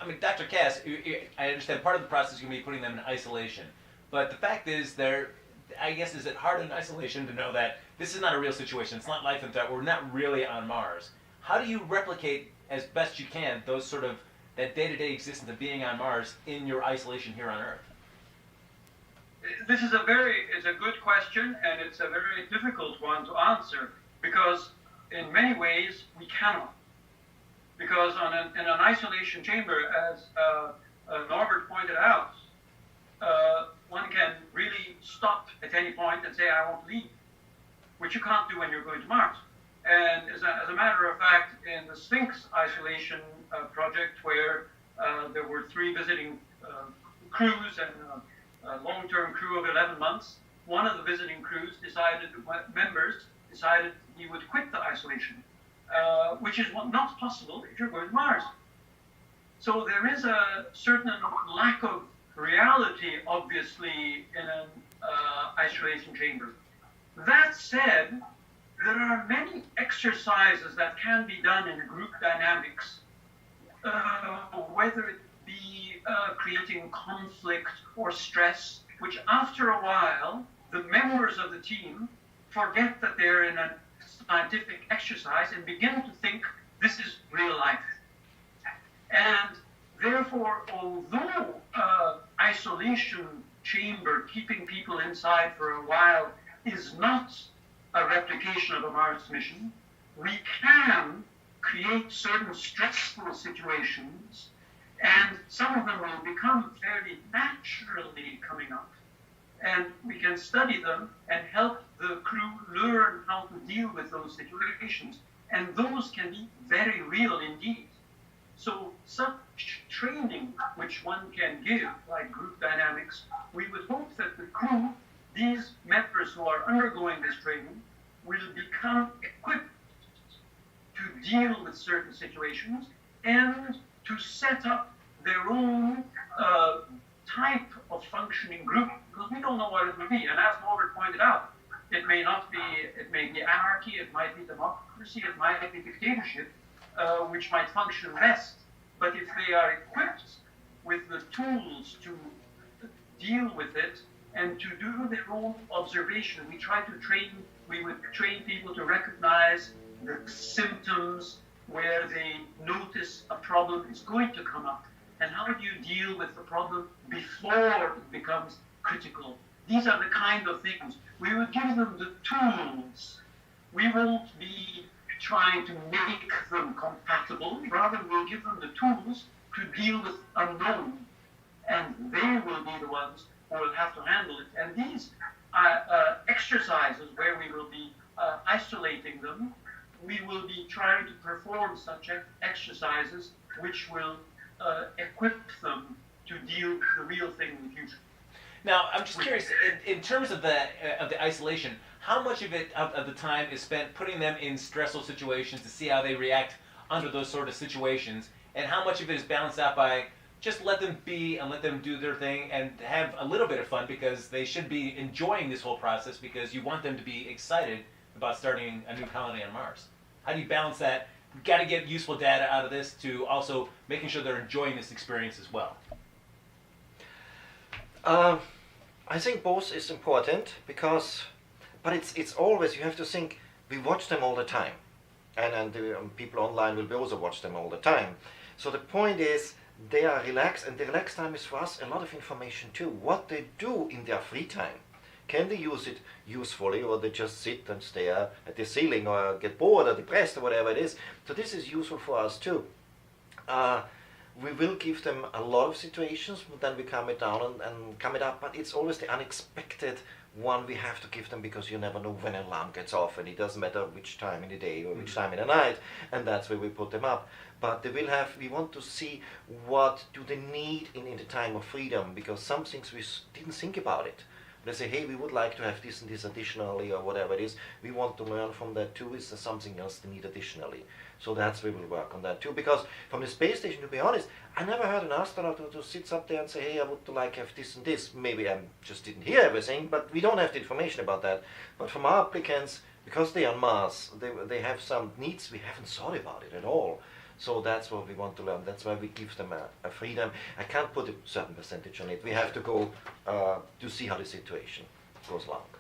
mean, Dr. Kass, I understand part of the process is going to be putting them in isolation, but the fact is, I guess, is it hard in isolation to know that this is not a real situation? It's not life and threat. We're not really on Mars. How do you replicate as best you can those sort of that day-to-day existence of being on Mars in your isolation here on Earth? This is it's a good question, and it's a very difficult one to answer, because in many ways we cannot. Because in an isolation chamber, as Norbert pointed out, one can really stop at any point and say, I want to leave, which you can't do when you're going to Mars. And as a matter of fact, in the Sphinx isolation project, where there were 3 visiting crews and a long-term crew of 11 months, one of the visiting members decided he would quit the isolation, which is not possible if you're going to Mars. So there is a certain lack of reality, obviously, in an isolation chamber. That said, there are many exercises that can be done in group dynamics, whether it be creating conflict or stress, which after a while, the members of the team forget that they're in a scientific exercise and begin to think this is real life. And therefore, although isolation chamber, keeping people inside for a while, is not a replication of a Mars mission, we can create certain stressful situations, and some of them will become fairly naturally coming up. And we can study them and help the crew learn how to deal with those situations. And those can be very real indeed. So such training, which one can give, like group dynamics, we would hope that the crew, these members who are undergoing this training, will become equipped to deal with certain situations and to set up their own type of functioning group, because we don't know what it will be. And as Norbert pointed out, it may be anarchy, it might be democracy, it might be dictatorship, which might function best. But if they are equipped with the tools to deal with it and to do their own observation, we would train people to recognize the symptoms where they notice a problem is going to come up. And how do you deal with the problem before it becomes critical? These are the kind of things. We will give them the tools. We won't be trying to make them compatible. Rather, we'll give them the tools to deal with unknown. And they will be the ones who will have to handle it. And these exercises where we will be isolating them, we will be trying to perform such exercises which will equip them to deal with the real thing in the future. Now, I'm just curious, in terms of the isolation, how much of the time is spent putting them in stressful situations to see how they react under those sort of situations, and how much of it is balanced out by just let them be and let them do their thing and have a little bit of fun, because they should be enjoying this whole process because you want them to be excited about starting a new colony on Mars? How do you balance that? We've got to get useful data out of this to also making sure they're enjoying this experience as well. I think both is important, but it's always, you have to think, we watch them all the time, and the people online will also watch them all the time. So the point is, they are relaxed, and the relaxed time is for us a lot of information too. What they do in their free time. Can they use it usefully, or they just sit and stare at the ceiling, or get bored or depressed or whatever it is? So this is useful for us too. We will give them a lot of situations, but then we calm it down and calm it up. But it's always the unexpected one we have to give them, because you never know when an alarm gets off, and it doesn't matter which time in the day or which time in the night, and that's where we put them up. But they will have, we want to see what do they need in the time of freedom, because some things we didn't think about it. They say, hey, we would like to have this and this additionally, or whatever it is. We want to learn from that too. Is there something else they need additionally? So that's where we'll work on that too. Because from the space station, to be honest, I never heard an astronaut who sits up there and say, hey, I would like to have this and this. Maybe I just didn't hear everything, but we don't have the information about that. But from our applicants, because they are on Mars, they have some needs we haven't thought about it at all. So that's what we want to learn. That's why we give them a freedom. I can't put a certain percentage on it. We have to go to see how the situation goes along.